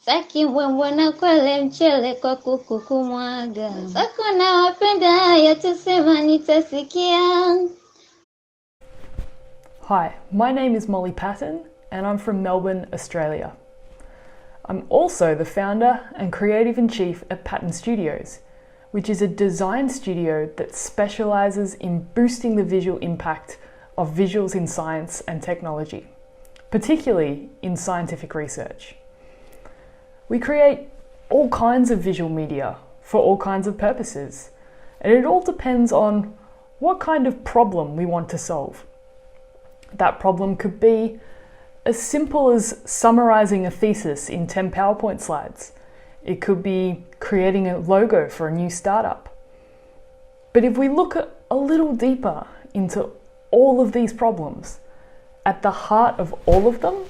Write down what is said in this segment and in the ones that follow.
Staki mbwembwana kwele mchele kwa kuku kumwaga. Zako na wapenda haya tusema nitasikia. Hi, my name is Molly Patton and I'm from Melbourne, Australia. I'm also the founder and creative-in-chief at Patton'd Studios, which is a design studio that specialises in boosting the visual impact of visuals in science and technology, particularly in scientific research. We create all kinds of visual media for all kinds of purposes, and it all depends on what kind of problem we want to solve. That problem could be as simple as summarising a thesis in 10 PowerPoint slides. It could be creating a logo for a new startup. But if we look a little deeper into all of these problems, at the heart of all of them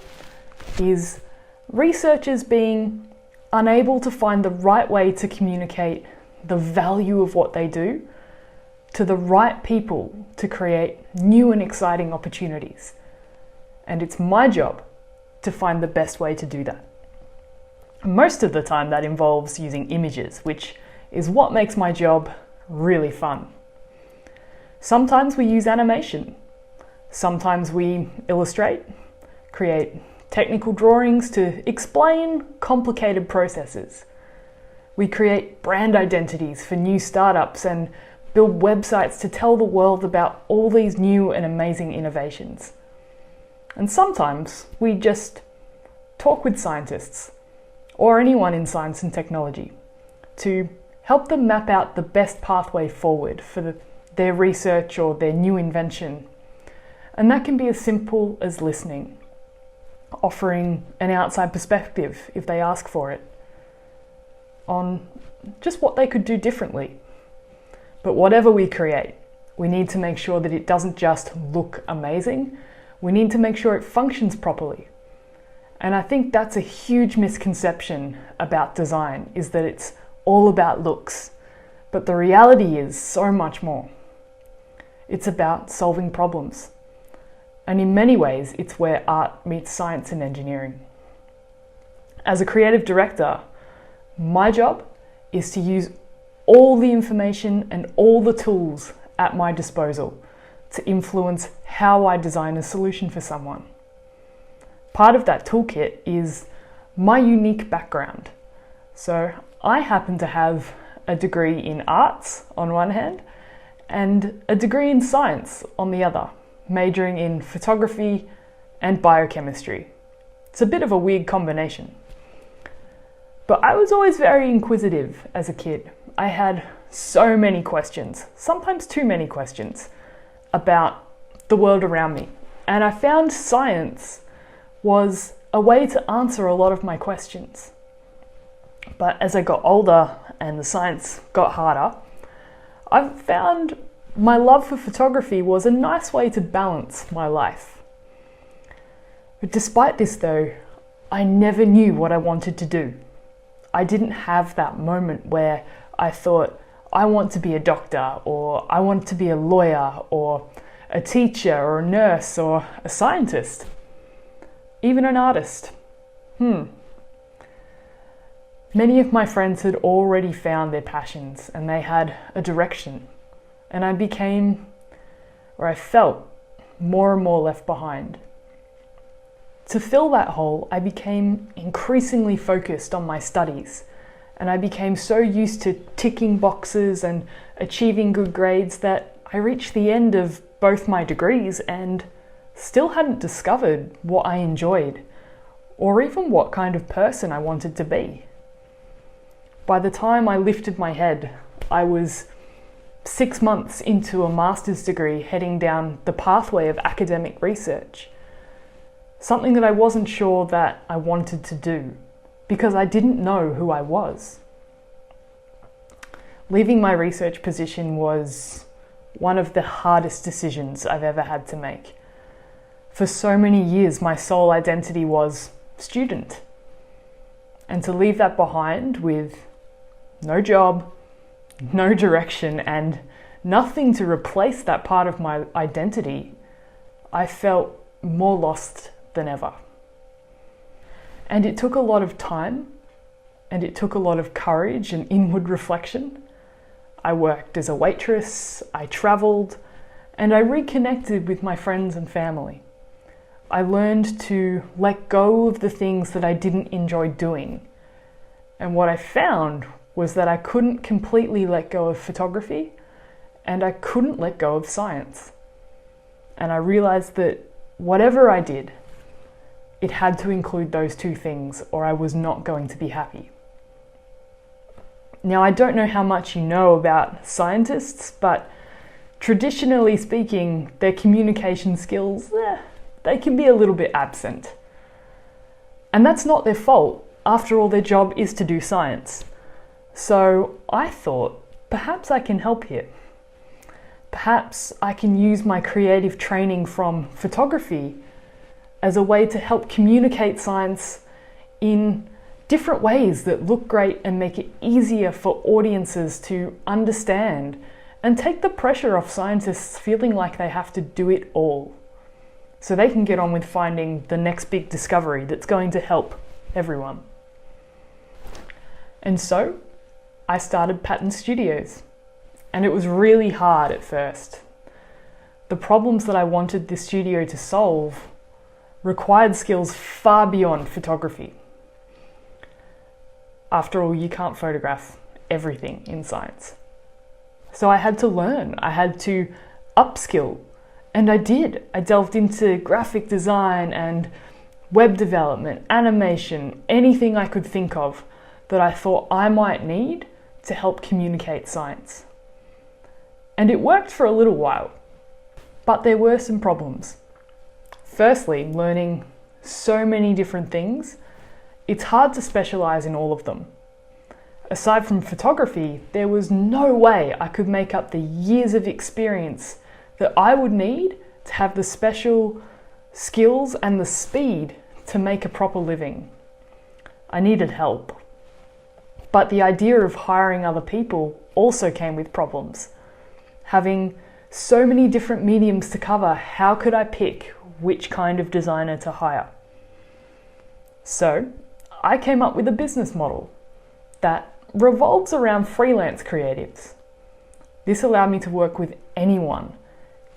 is researchers being unable to find the right way to communicate the value of what they do to the right people to create new and exciting opportunities. And it's my job to find the best way to do that. Most of the time that involves using images, which is what makes my job really fun. Sometimes we use animation. Sometimes we illustrate, create technical drawings to explain complicated processes. We create brand identities for new startups and build websites to tell the world about all these new and amazing innovations. And sometimes we just talk with scientists or anyone in science and technology to help them map out the best pathway forward for their research or their new invention. And that can be as simple as listening, offering an outside perspective if they ask for it, on just what they could do differently. But whatever we create, we need to make sure that it doesn't just look amazing, we need to make sure it functions properly. And I think that's a huge misconception about design, is that it's all about looks. But the reality is so much more. It's about solving problems. And in many ways, it's where art meets science and engineering. As a creative director, my job is to use all the information and all the tools at my disposal to influence how I design a solution for someone. Part of that toolkit is my unique background. So I happen to have a degree in arts on one hand and a degree in science on the other, majoring in photography and biochemistry. It's a bit of a weird combination. But I was always very inquisitive as a kid. I had so many questions, sometimes too many questions, about the world around me. And I found science was a way to answer a lot of my questions. But as I got older and the science got harder, I found my love for photography was a nice way to balance my life. But despite this though, I never knew what I wanted to do. I didn't have that moment where I thought, I want to be a doctor, or I want to be a lawyer, or a teacher, or a nurse, or a scientist, even an artist. Many of my friends had already found their passions and they had a direction, and I became, or I felt, more and more left behind. To fill that hole, I became increasingly focused on my studies, and I became so used to ticking boxes and achieving good grades that I reached the end of both my degrees and still hadn't discovered what I enjoyed, or even what kind of person I wanted to be. By the time I lifted my head, I was 6 months into a master's degree heading down the pathway of academic research. Something that I wasn't sure that I wanted to do because I didn't know who I was. Leaving my research position was one of the hardest decisions I've ever had to make. For so many years, my sole identity was student. And to leave that behind with no job, no direction, and nothing to replace that part of my identity, I felt more lost than ever. And it took a lot of time and it took a lot of courage and inward reflection. I worked as a waitress, I travelled, and I reconnected with my friends and family. I learned to let go of the things that I didn't enjoy doing. And what I found was that I couldn't completely let go of photography, and I couldn't let go of science. And I realized that whatever I did, it had to include those two things, or I was not going to be happy. Now, I don't know how much you know about scientists, but traditionally speaking, their communication skills, they can be a little bit absent. And that's not their fault. After all, their job is to do science. So I thought, perhaps I can help here. Perhaps I can use my creative training from photography as a way to help communicate science in different ways that look great and make it easier for audiences to understand and take the pressure off scientists feeling like they have to do it all, so they can get on with finding the next big discovery that's going to help everyone. And so I started Patton'd Studios, and it was really hard at first. The problems that I wanted this studio to solve required skills far beyond photography. After all, you can't photograph everything in science. So I had to learn, I had to upskill, and I did. I delved into graphic design and web development, animation, anything I could think of that I thought I might need to help communicate science. And it worked for a little while, but there were some problems. Firstly, learning so many different things, it's hard to specialize in all of them. Aside from photography, there was no way I could make up the years of experience that I would need to have the special skills and the speed to make a proper living. I needed help. But the idea of hiring other people also came with problems. Having so many different mediums to cover, how could I pick which kind of designer to hire? So I came up with a business model that revolves around freelance creatives. This allowed me to work with anyone,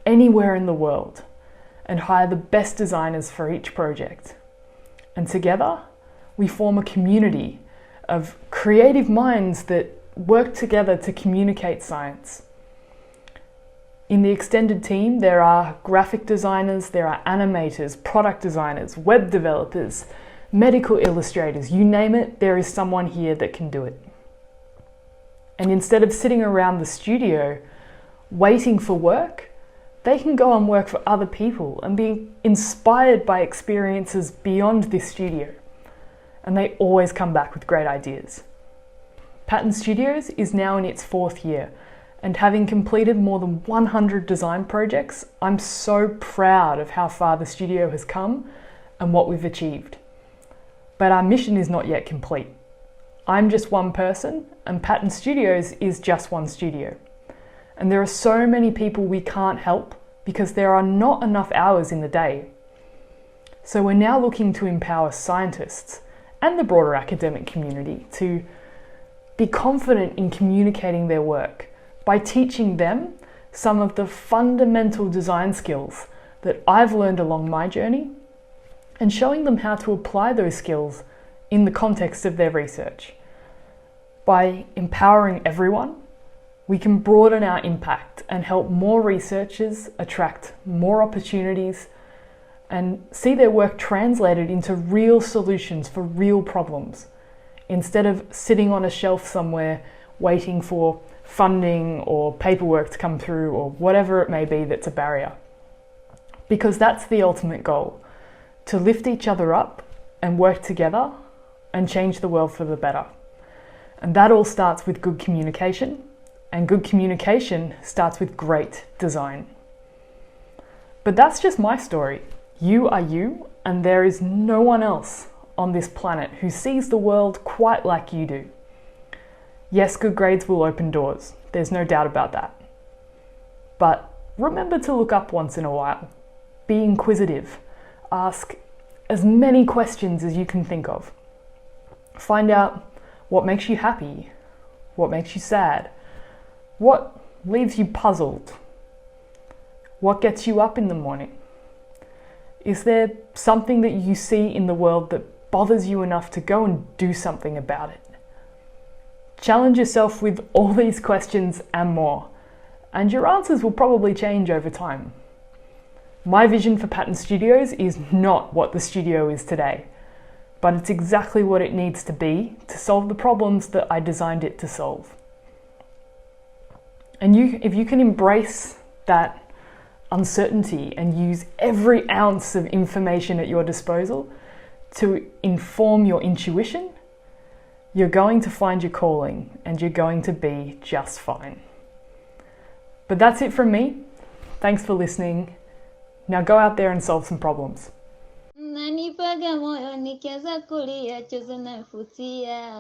anywhere in the world, and hire the best designers for each project. And together, we form a community of creative minds that work together to communicate science. In the extended team, there are graphic designers, there are animators, product designers, web developers, medical illustrators, you name it, there is someone here that can do it. And instead of sitting around the studio waiting for work, they can go and work for other people and be inspired by experiences beyond this studio. And they always come back with great ideas. Patton'd Studios is now in its 4th year, and having completed more than 100 design projects, I'm so proud of how far the studio has come and what we've achieved. But our mission is not yet complete. I'm just one person, and Patton'd Studios is just one studio. And there are so many people we can't help because there are not enough hours in the day. So we're now looking to empower scientists and the broader academic community to be confident in communicating their work by teaching them some of the fundamental design skills that I've learned along my journey and showing them how to apply those skills in the context of their research. By empowering everyone, we can broaden our impact and help more researchers attract more opportunities and see their work translated into real solutions for real problems, instead of sitting on a shelf somewhere waiting for funding or paperwork to come through or whatever it may be that's a barrier. Because that's the ultimate goal, to lift each other up and work together and change the world for the better. And that all starts with good communication, and good communication starts with great design. But that's just my story. You are you, and there is no one else on this planet who sees the world quite like you do. Yes, good grades will open doors. There's no doubt about that. But remember to look up once in a while. Be inquisitive. Ask as many questions as you can think of. Find out What makes you happy? What makes you sad? What leaves you puzzled? What gets you up in the morning? Is there something that you see in the world that bothers you enough to go and do something about it? Challenge yourself with all these questions and more, and your answers will probably change over time. My vision for Patton'd Studios is not what the studio is today, but it's exactly what it needs to be to solve the problems that I designed it to solve. And if you can embrace that uncertainty and use every ounce of information at your disposal to inform your intuition, you're going to find your calling and you're going to be just fine. But that's it from me. Thanks for listening. Now go out there and solve some problems. Nanipaga moyo nikianza kulia chozi nafutia.